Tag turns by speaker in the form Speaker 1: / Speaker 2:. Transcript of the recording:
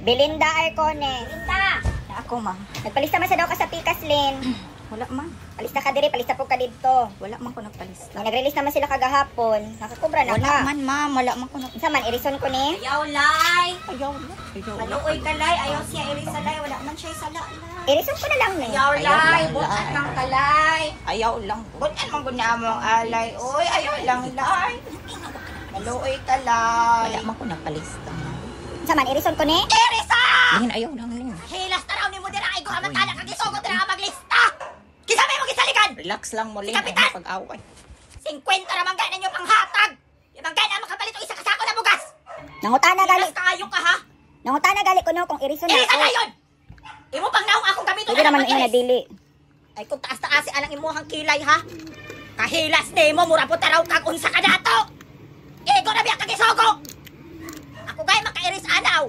Speaker 1: Belinda Arcones.
Speaker 2: Belinda!
Speaker 3: Ako, ma.
Speaker 1: Nagpalista man sa daw ka sa Pikas, Lin.
Speaker 3: Wala, ma.
Speaker 1: Palista ka diri, palista po ka dito.
Speaker 3: Wala man ko nagpalista.
Speaker 1: Nag-release naman sila kagahapon. Nakakubra na
Speaker 3: Wala
Speaker 1: ka.
Speaker 3: man, ma. Wala man ko
Speaker 1: Sa man, irison ko ni.
Speaker 2: Ayaw, Lay!
Speaker 3: Ayaw lang. Ayaw lang.
Speaker 2: Maluoy ka, Lay. Ayaw siya irisa, Lay. Wala man siya sala, Lay.
Speaker 1: Irison ko na lang ni.
Speaker 2: Ayaw,
Speaker 3: Ayaw
Speaker 2: Lay.
Speaker 3: lang,
Speaker 2: Butan
Speaker 3: Lay.
Speaker 2: lang ka, Lay.
Speaker 3: Ayaw lang.
Speaker 2: Butan mong guna mong alay. Uy, ayaw lang, Lay. Maluoy ka, Lay.
Speaker 3: Wala man ko nagpalista, ma.
Speaker 1: Sa man, irison ko ni.
Speaker 2: Irisa!
Speaker 3: Lin, ayaw lang, Lin.
Speaker 2: Hilas taraw ni mo dira ay ko aman kana kagisugot dira maglista. Kisabay mo gisalikan.
Speaker 3: Relax lang mo, Lin.
Speaker 2: Si Kapitan!
Speaker 3: Ay, pag-away.
Speaker 2: 50 ra man gana nyo panghatag. Ibang gana makapalit og isa ka sako na bugas.
Speaker 1: Nangutana gali.
Speaker 2: Hilas kayo ka ha.
Speaker 1: Nangutana gali ko no kung irison na
Speaker 2: Irisa
Speaker 1: ako.
Speaker 2: na yun. Imo pang naong akong gamito
Speaker 1: Pwede naman ina dili.
Speaker 2: Ay kung taas-taas alang imuhang kilay ha. Kahilas nimo mura po taraw kag unsa ka dato. Igo na biya kagisugo. Ako gay makairis anaw.